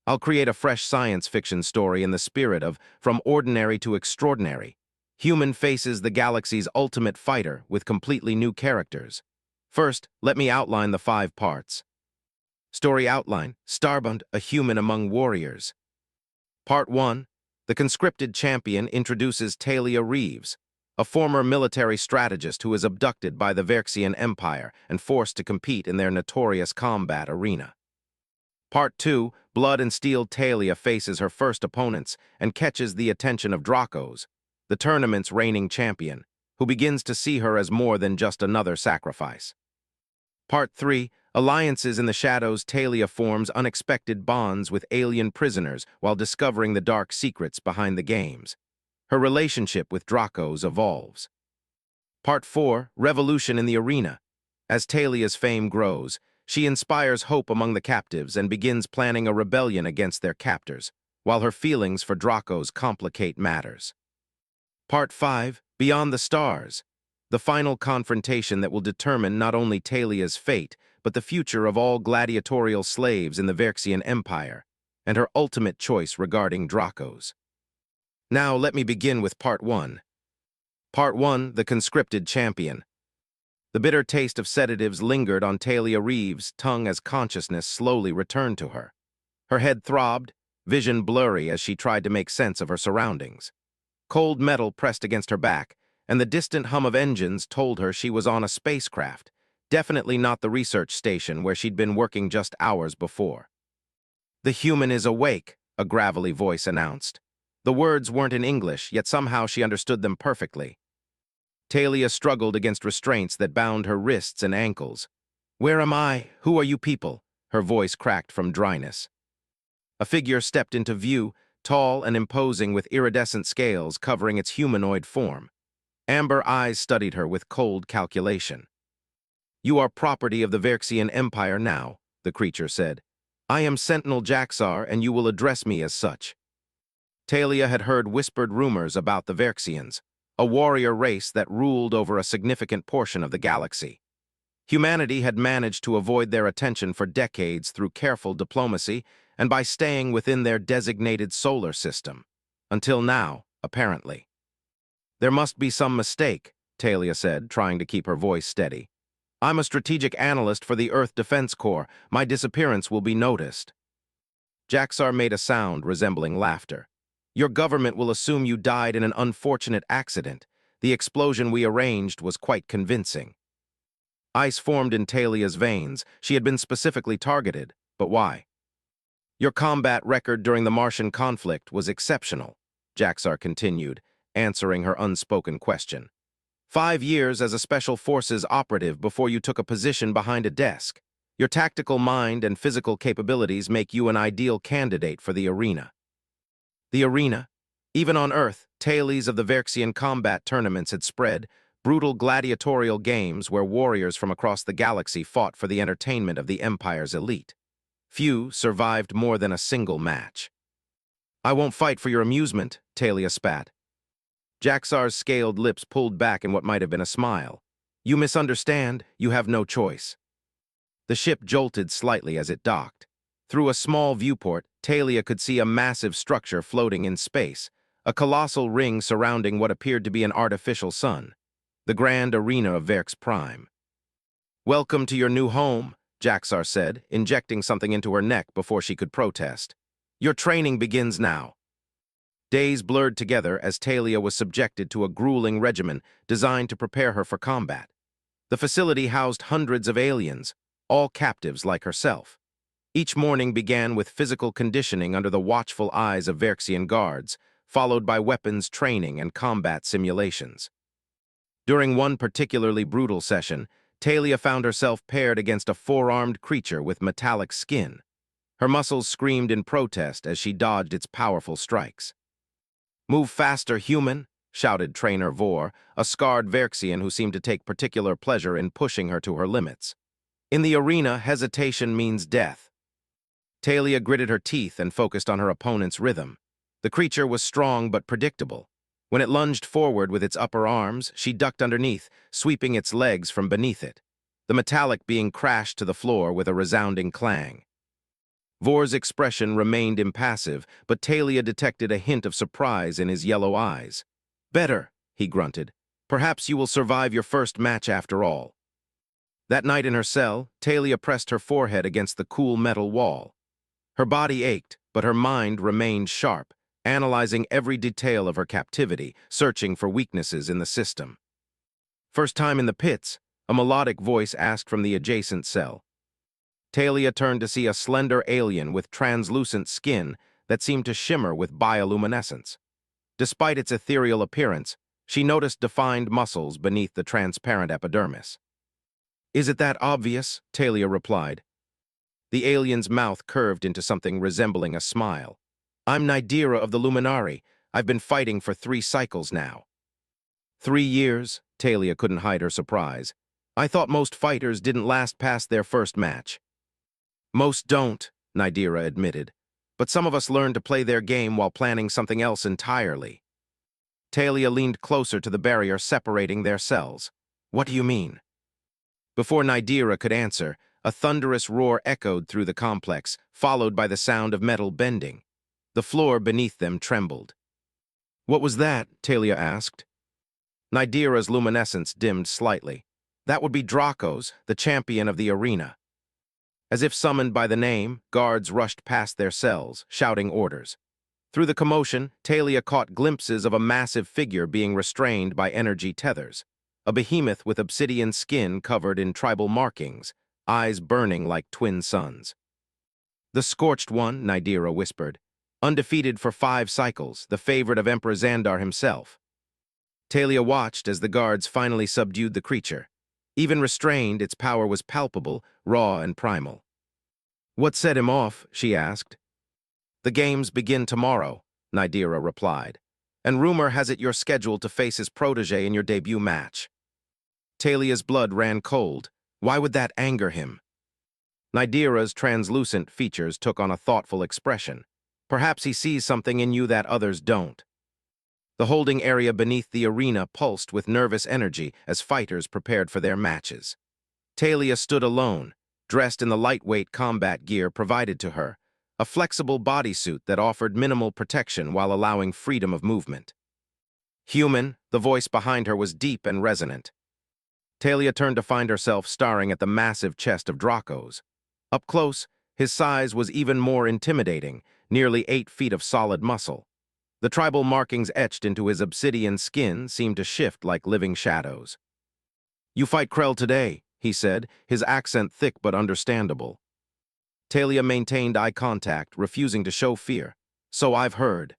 I'll create a fresh science fiction story in the spirit of From Ordinary to Extraordinary. Human faces the galaxy's ultimate fighter with completely new characters. First, let me outline the 5 parts. Story outline: Starbund, a human among warriors. Part 1. The conscripted champion introduces Talia Reeves, a former military strategist who is abducted by the Verxian Empire and forced to compete in their notorious combat arena. Part 2. Blood and Steel Talia faces her first opponents and catches the attention of Dracos, the tournament's reigning champion, who begins to see her as more than just another sacrifice. Part 3. Alliances in the Shadows. Talia forms unexpected bonds with alien prisoners while discovering the dark secrets behind the games. Her relationship with Dracos evolves. Part 4. Revolution in the Arena. As Talia's fame grows, she inspires hope among the captives and begins planning a rebellion against their captors, while her feelings for Dracos complicate matters. Part 5. Beyond the Stars. The final confrontation that will determine not only Talia's fate, but the future of all gladiatorial slaves in the Verxian Empire, and her ultimate choice regarding Dracos. Now let me begin with Part 1. Part 1. The Conscripted Champion. The bitter taste of sedatives lingered on Talia Reeves' tongue as consciousness slowly returned to her. Her head throbbed, vision blurry as she tried to make sense of her surroundings. Cold metal pressed against her back, and the distant hum of engines told her she was on a spacecraft, definitely not the research station where she'd been working just hours before. "The human is awake," a gravelly voice announced. The words weren't in English, yet somehow she understood them perfectly. Talia struggled against restraints that bound her wrists and ankles. "Where am I? Who are you people?" Her voice cracked from dryness. A figure stepped into view, tall and imposing with iridescent scales covering its humanoid form. Amber eyes studied her with cold calculation. "You are property of the Verxian Empire now," the creature said. "I am Sentinel Jaxar, and you will address me as such." Talia had heard whispered rumors about the Verxians, a warrior race that ruled over a significant portion of the galaxy. Humanity had managed to avoid their attention for decades through careful diplomacy and by staying within their designated solar system. Until now, apparently. "There must be some mistake," Talia said, trying to keep her voice steady. "I'm a strategic analyst for the Earth Defense Corps. My disappearance will be noticed." Jaxar made a sound resembling laughter. "Your government will assume you died in an unfortunate accident. The explosion we arranged was quite convincing." Ice formed in Talia's veins. She had been specifically targeted, but why? "Your combat record during the Martian conflict was exceptional," Jaxar continued, answering her unspoken question. 5 years as a Special Forces operative before you took a position behind a desk. Your tactical mind and physical capabilities make you an ideal candidate for the arena." The arena? Even on Earth, tales of the Verxian combat tournaments had spread, brutal gladiatorial games where warriors from across the galaxy fought for the entertainment of the Empire's elite. Few survived more than a single match. "I won't fight for your amusement," Talia spat. Jaxar's scaled lips pulled back in what might have been a smile. "You misunderstand. You have no choice." The ship jolted slightly as it docked. Through a small viewport, Talia could see a massive structure floating in space, a colossal ring surrounding what appeared to be an artificial sun, the grand arena of Verx Prime. "Welcome to your new home," Jaxar said, injecting something into her neck before she could protest. "Your training begins now." Days blurred together as Talia was subjected to a grueling regimen designed to prepare her for combat. The facility housed hundreds of aliens, all captives like herself. Each morning began with physical conditioning under the watchful eyes of Verxian guards, followed by weapons training and combat simulations. During one particularly brutal session, Talia found herself paired against a 4-armed creature with metallic skin. Her muscles screamed in protest as she dodged its powerful strikes. "Move faster, human," shouted Trainer Vor, a scarred Verxian who seemed to take particular pleasure in pushing her to her limits. "In the arena, hesitation means death." Talia gritted her teeth and focused on her opponent's rhythm. The creature was strong but predictable. When it lunged forward with its upper arms, she ducked underneath, sweeping its legs from beneath it, the metallic being crashed to the floor with a resounding clang. Vor's expression remained impassive, but Talia detected a hint of surprise in his yellow eyes. "Better," he grunted. "Perhaps you will survive your first match after all." That night in her cell, Talia pressed her forehead against the cool metal wall. Her body ached, but her mind remained sharp, analyzing every detail of her captivity, searching for weaknesses in the system. First time in the pits, a melodic voice asked from the adjacent cell. Talia turned to see a slender alien with translucent skin that seemed to shimmer with bioluminescence. Despite its ethereal appearance, she noticed defined muscles beneath the transparent epidermis. "Is it that obvious?" Talia replied. The alien's mouth curved into something resembling a smile. "I'm Nidira of the Luminari. I've been fighting for 3 cycles now." 3 years? Talia couldn't hide her surprise. "I thought most fighters didn't last past their first match." "Most don't," Nidira admitted. "But some of us learn to play their game while planning something else entirely." Talia leaned closer to the barrier separating their cells. "What do you mean?" Before Nidira could answer, a thunderous roar echoed through the complex, followed by the sound of metal bending. The floor beneath them trembled. "What was that?" Talia asked. Nidira's luminescence dimmed slightly. "That would be Draco's, the champion of the arena." As if summoned by the name, guards rushed past their cells, shouting orders. Through the commotion, Talia caught glimpses of a massive figure being restrained by energy tethers. A behemoth with obsidian skin covered in tribal markings, eyes burning like twin suns. "The Scorched One," Nidira whispered. "Undefeated for 5 cycles, the favorite of Emperor Xandar himself." Talia watched as the guards finally subdued the creature. Even restrained, its power was palpable, raw and primal. "What set him off?" she asked. "The games begin tomorrow," Nidira replied. "And rumor has it you're scheduled to face his protege in your debut match." Talia's blood ran cold. Why would that anger him? Nidira's translucent features took on a thoughtful expression. "Perhaps he sees something in you that others don't." The holding area beneath the arena pulsed with nervous energy as fighters prepared for their matches. Talia stood alone, dressed in the lightweight combat gear provided to her, a flexible bodysuit that offered minimal protection while allowing freedom of movement. "Human," the voice behind her was deep and resonant. Talia turned to find herself staring at the massive chest of Draco's. Up close, his size was even more intimidating, nearly 8 feet of solid muscle. The tribal markings etched into his obsidian skin seemed to shift like living shadows. "You fight Krell today," he said, his accent thick but understandable. Talia maintained eye contact, refusing to show fear. "So I've heard."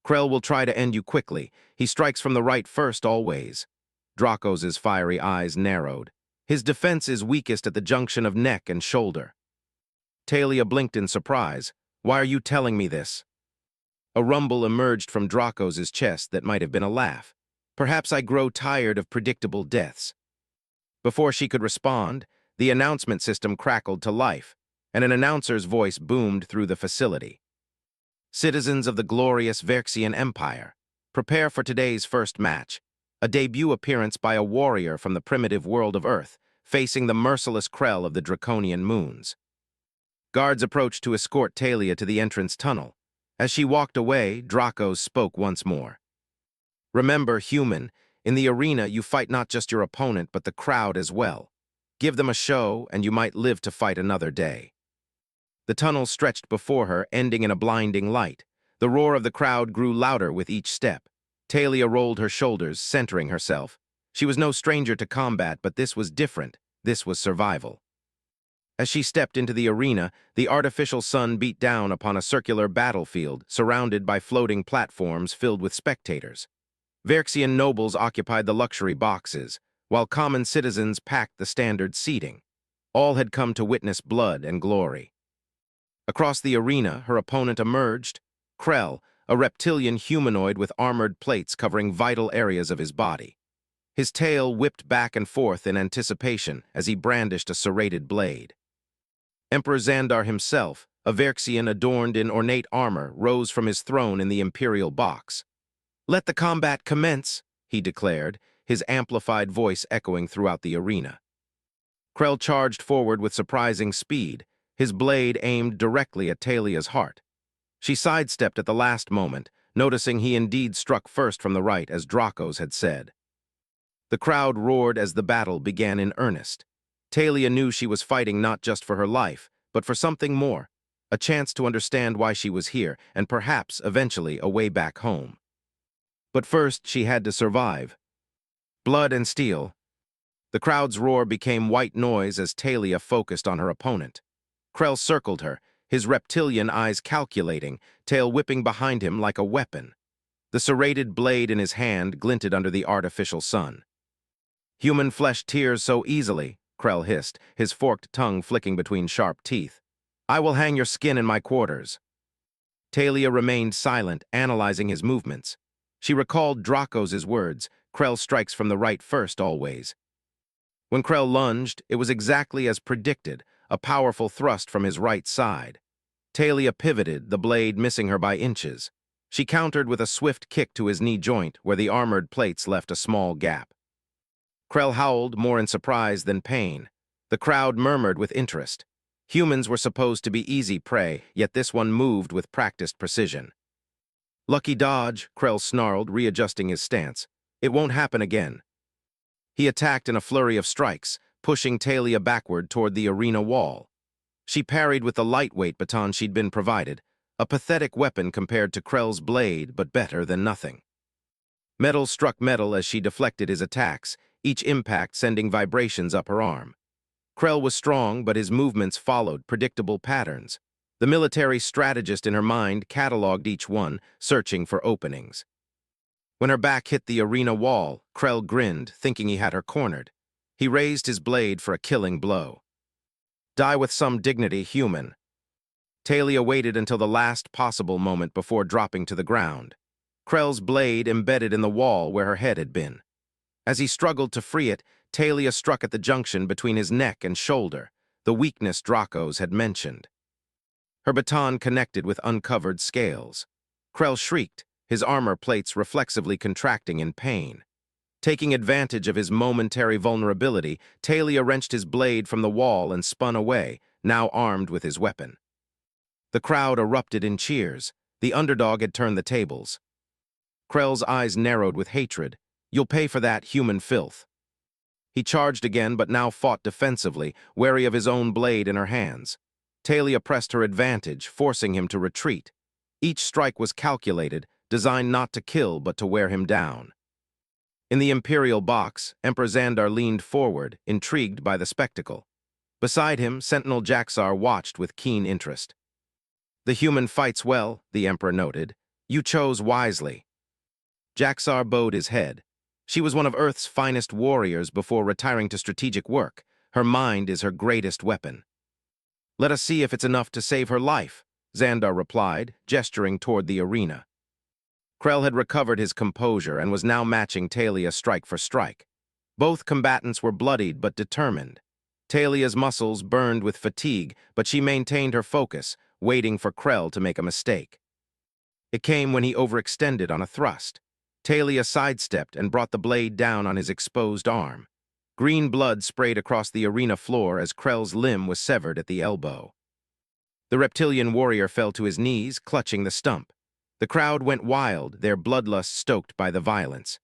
"Krell will try to end you quickly. He strikes from the right first always." Draco's fiery eyes narrowed. "His defense is weakest at the junction of neck and shoulder." Talia blinked in surprise. "Why are you telling me this?" A rumble emerged from Draco's chest that might have been a laugh. "Perhaps I grow tired of predictable deaths." Before she could respond, the announcement system crackled to life, and an announcer's voice boomed through the facility. "Citizens of the glorious Verxian Empire, prepare for today's first match, a debut appearance by a warrior from the primitive world of Earth, facing the merciless Krell of the Draconian Moons." Guards approached to escort Talia to the entrance tunnel. As she walked away, Draco's spoke once more. "Remember, human, in the arena you fight not just your opponent but the crowd as well. Give them a show and you might live to fight another day." The tunnel stretched before her, ending in a blinding light. The roar of the crowd grew louder with each step. Talia rolled her shoulders, centering herself. She was no stranger to combat, but this was different. This was survival. As she stepped into the arena, the artificial sun beat down upon a circular battlefield surrounded by floating platforms filled with spectators. Verxian nobles occupied the luxury boxes, while common citizens packed the standard seating. All had come to witness blood and glory. Across the arena, her opponent emerged, Krell, a reptilian humanoid with armored plates covering vital areas of his body. His tail whipped back and forth in anticipation as he brandished a serrated blade. Emperor Xandar himself, a Verxian adorned in ornate armor, rose from his throne in the imperial box. "Let the combat commence," he declared, his amplified voice echoing throughout the arena. Krell charged forward with surprising speed. his blade aimed directly at Talia's heart. She sidestepped at the last moment, noticing he indeed struck first from the right, as Dracos had said. The crowd roared as the battle began in earnest. Talia knew she was fighting not just for her life, but for something more, a chance to understand why she was here, and perhaps, eventually, a way back home. But first, she had to survive. Blood and steel. The crowd's roar became white noise as Talia focused on her opponent. Krell circled her, his reptilian eyes calculating, tail whipping behind him like a weapon. The serrated blade in his hand glinted under the artificial sun. Human flesh tears so easily, Krell hissed, his forked tongue flicking between sharp teeth. I will hang your skin in my quarters. Talia remained silent, analyzing his movements. She recalled Dracos' words, Krell strikes from the right first always. When Krell lunged, it was exactly as predicted, a powerful thrust from his right side. Talia pivoted, the blade missing her by inches. She countered with a swift kick to his knee joint, where the armored plates left a small gap. Krell howled, more in surprise than pain. The crowd murmured with interest. Humans were supposed to be easy prey, yet this one moved with practiced precision. Lucky dodge, Krell snarled, readjusting his stance. It won't happen again. He attacked in a flurry of strikes, pushing Talia backward toward the arena wall. She parried with the lightweight baton she'd been provided, a pathetic weapon compared to Krell's blade, but better than nothing. Metal struck metal as she deflected his attacks, each impact sending vibrations up her arm. Krell was strong, but his movements followed predictable patterns. The military strategist in her mind cataloged each one, searching for openings. When her back hit the arena wall, Krell grinned, thinking he had her cornered. He raised his blade for a killing blow. Die with some dignity, human. Talia waited until the last possible moment before dropping to the ground. Krell's blade embedded in the wall where her head had been. As he struggled to free it, Talia struck at the junction between his neck and shoulder, the weakness Dracos had mentioned. Her baton connected with uncovered scales. Krell shrieked, his armor plates reflexively contracting in pain. Taking advantage of his momentary vulnerability, Talia wrenched his blade from the wall and spun away, now armed with his weapon. The crowd erupted in cheers. The underdog had turned the tables. Krell's eyes narrowed with hatred. You'll pay for that, human filth. He charged again, but now fought defensively, wary of his own blade in her hands. Talia pressed her advantage, forcing him to retreat. Each strike was calculated, designed not to kill but to wear him down. In the Imperial box, Emperor Xandar leaned forward, intrigued by the spectacle. Beside him, Sentinel Jaxar watched with keen interest. The human fights well, the Emperor noted. You chose wisely. Jaxar bowed his head. She was one of Earth's finest warriors before retiring to strategic work. Her mind is her greatest weapon. Let us see if it's enough to save her life, Xandar replied, gesturing toward the arena. Krell had recovered his composure and was now matching Talia strike for strike. Both combatants were bloodied but determined. Talia's muscles burned with fatigue, but she maintained her focus, waiting for Krell to make a mistake. It came when he overextended on a thrust. Talia sidestepped and brought the blade down on his exposed arm. Green blood sprayed across the arena floor as Krell's limb was severed at the elbow. The reptilian warrior fell to his knees, clutching the stump. The crowd went wild, their bloodlust stoked by the violence.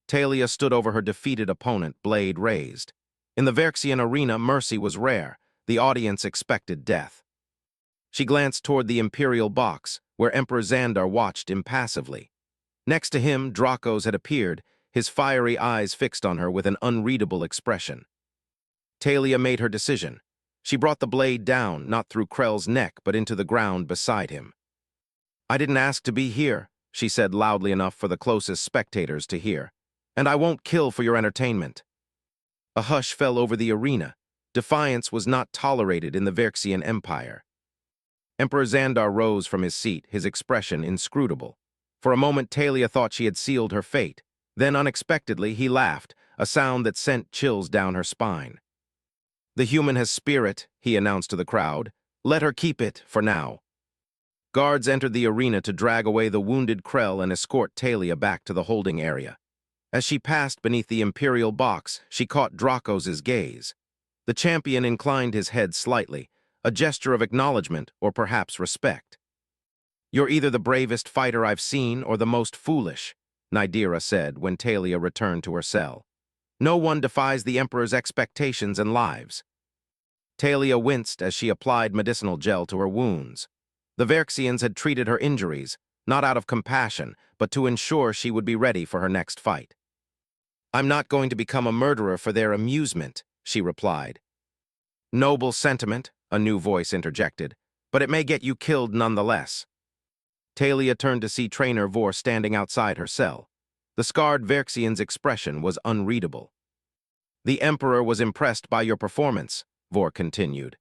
Talia stood over her defeated opponent, blade raised. In the Verxian arena, mercy was rare. The audience expected death. She glanced toward the Imperial box, where Emperor Xandar watched impassively. Next to him, Dracos had appeared, his fiery eyes fixed on her with an unreadable expression. Talia made her decision. She brought the blade down, not through Krell's neck, but into the ground beside him. I didn't ask to be here, she said loudly enough for the closest spectators to hear. And I won't kill for your entertainment. A hush fell over the arena. Defiance was not tolerated in the Verxian Empire. Emperor Xandar rose from his seat, his expression inscrutable. For a moment, Talia thought she had sealed her fate. Then, unexpectedly, he laughed, a sound that sent chills down her spine. The human has spirit, he announced to the crowd. Let her keep it, for now. Guards entered the arena to drag away the wounded Krell and escort Talia back to the holding area. As she passed beneath the Imperial box, she caught Dracos' gaze. The champion inclined his head slightly, a gesture of acknowledgement or perhaps respect. "You're either the bravest fighter I've seen or the most foolish," Nidira said when Talia returned to her cell. "No one defies the Emperor's expectations and lives." Talia winced as she applied medicinal gel to her wounds. The Verxians had treated her injuries, not out of compassion, but to ensure she would be ready for her next fight. "I'm not going to become a murderer for their amusement," she replied. "Noble sentiment," a new voice interjected, "but it may get you killed nonetheless." Talia turned to see Trainer Vor standing outside her cell. The scarred Verxian's expression was unreadable. "The Emperor was impressed by your performance," Vor continued.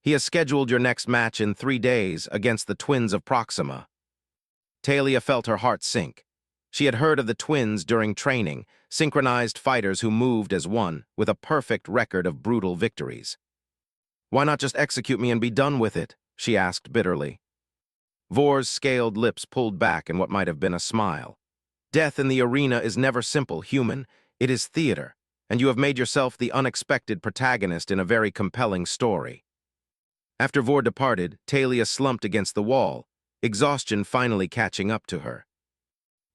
"He has scheduled your next match in 3 days against the twins of Proxima." Talia felt her heart sink. She had heard of the twins during training, synchronized fighters who moved as one, with a perfect record of brutal victories. "Why not just execute me and be done with it?" she asked bitterly. Vor's scaled lips pulled back in what might have been a smile. "Death in the arena is never simple, human. It is theater, and you have made yourself the unexpected protagonist in a very compelling story." After Vor departed, Talia slumped against the wall, exhaustion finally catching up to her.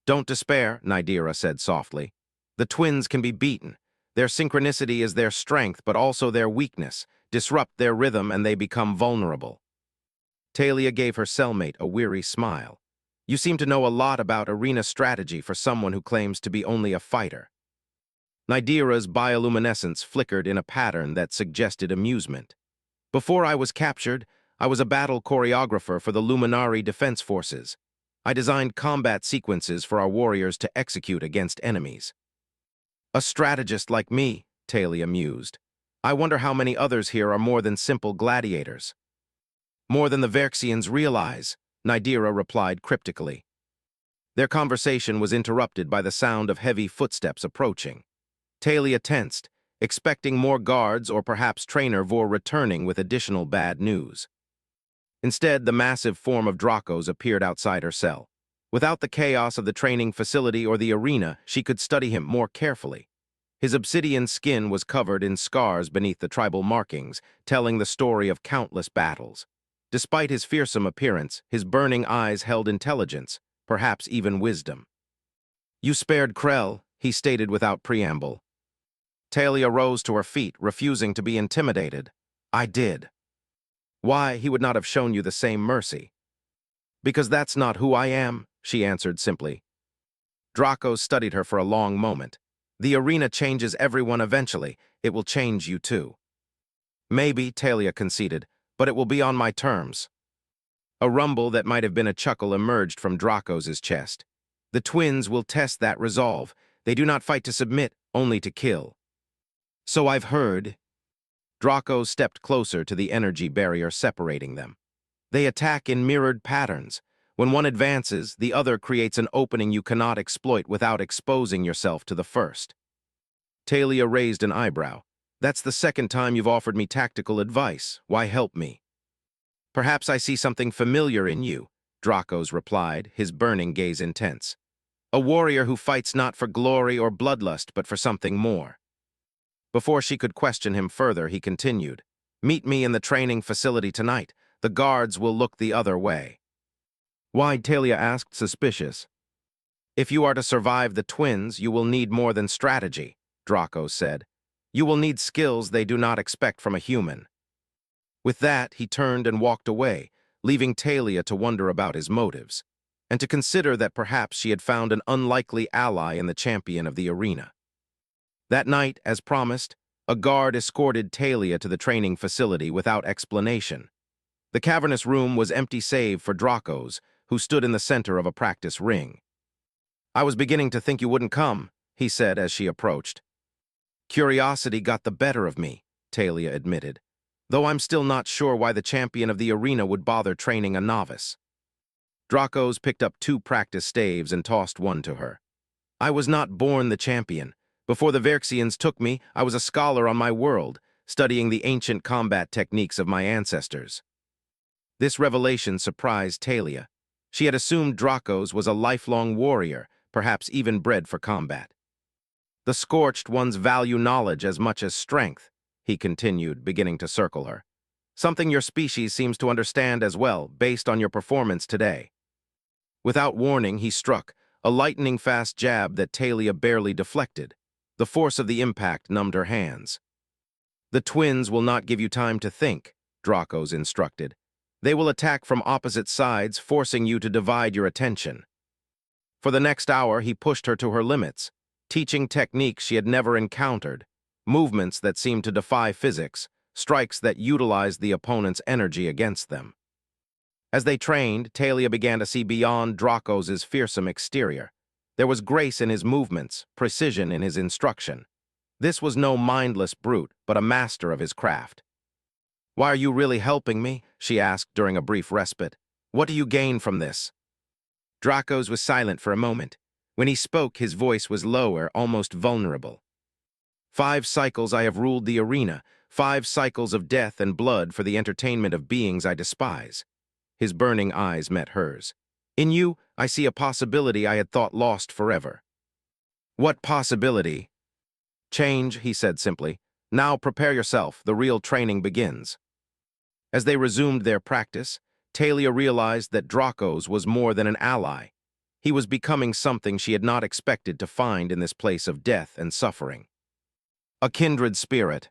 "Don't despair," Nidira said softly. "The twins can be beaten. Their synchronicity is their strength, but also their weakness. Disrupt their rhythm and they become vulnerable." Talia gave her cellmate a weary smile. "You seem to know a lot about arena strategy for someone who claims to be only a fighter." Nidira's bioluminescence flickered in a pattern that suggested amusement. "Before I was captured, I was a battle choreographer for the Luminari Defense Forces. I designed combat sequences for our warriors to execute against enemies." "A strategist like me," Talia mused. "I wonder how many others here are more than simple gladiators." "More than the Verxians realize," Nidira replied cryptically. Their conversation was interrupted by the sound of heavy footsteps approaching. Talia tensed, expecting more guards or perhaps Trainer Vor returning with additional bad news. Instead, the massive form of Dracos appeared outside her cell. Without the chaos of the training facility or the arena, she could study him more carefully. His obsidian skin was covered in scars beneath the tribal markings, telling the story of countless battles. Despite his fearsome appearance, his burning eyes held intelligence, perhaps even wisdom. "You spared Krell," he stated without preamble. Talia rose to her feet, refusing to be intimidated. "I did." "Why, he would not have shown you the same mercy." "Because that's not who I am," she answered simply. Draco studied her for a long moment. "The arena changes everyone eventually. It will change you too." "Maybe," Talia conceded, "but it will be on my terms." A rumble that might have been a chuckle emerged from Dracos' chest. "The twins will test that resolve. They do not fight to submit, only to kill." "So I've heard." Draco stepped closer to the energy barrier separating them. "They attack in mirrored patterns. When one advances, the other creates an opening you cannot exploit without exposing yourself to the first." Talia raised an eyebrow. "That's the second time you've offered me tactical advice. Why help me?" "Perhaps I see something familiar in you," Dracos replied, his burning gaze intense. "A warrior who fights not for glory or bloodlust, but for something more." Before she could question him further, he continued, "Meet me in the training facility tonight. The guards will look the other way." "Why?" Talia asked, suspicious. "If you are to survive the twins, you will need more than strategy," Dracos said. "You will need skills they do not expect from a human." With that, he turned and walked away, leaving Talia to wonder about his motives, and to consider that perhaps she had found an unlikely ally in the champion of the arena. That night, as promised, a guard escorted Talia to the training facility without explanation. The cavernous room was empty save for Dracos, who stood in the center of a practice ring. "I was beginning to think you wouldn't come," he said as she approached. "Curiosity got the better of me," Talia admitted, "though I'm still not sure why the champion of the arena would bother training a novice." Dracos picked up 2 practice staves and tossed one to her. "I was not born the champion. Before the Verxians took me, I was a scholar on my world, studying the ancient combat techniques of my ancestors." This revelation surprised Talia. She had assumed Dracos was a lifelong warrior, perhaps even bred for combat. "The Scorched ones value knowledge as much as strength," he continued, beginning to circle her. Something your species seems to understand as well, based on your performance today. Without warning, he struck, a lightning-fast jab that Talia barely deflected. The force of the impact numbed her hands. The twins will not give you time to think, Dracos instructed. They will attack from opposite sides, forcing you to divide your attention. For the next hour, he pushed her to her limits, teaching techniques she had never encountered, movements that seemed to defy physics, strikes that utilized the opponent's energy against them. As they trained, Talia began to see beyond Dracos' fearsome exterior. There was grace in his movements, precision in his instruction. This was no mindless brute, but a master of his craft. "Why are you really helping me?" she asked during a brief respite. "What do you gain from this?" Dracos was silent for a moment. When he spoke, his voice was lower, almost vulnerable. 5 cycles I have ruled the arena, 5 cycles of death and blood for the entertainment of beings I despise. His burning eyes met hers. In you, I see a possibility I had thought lost forever. What possibility? Change, he said simply. Now prepare yourself, the real training begins. As they resumed their practice, Talia realized that Dracos was more than an ally. He was becoming something she had not expected to find in this place of death and suffering. A kindred spirit.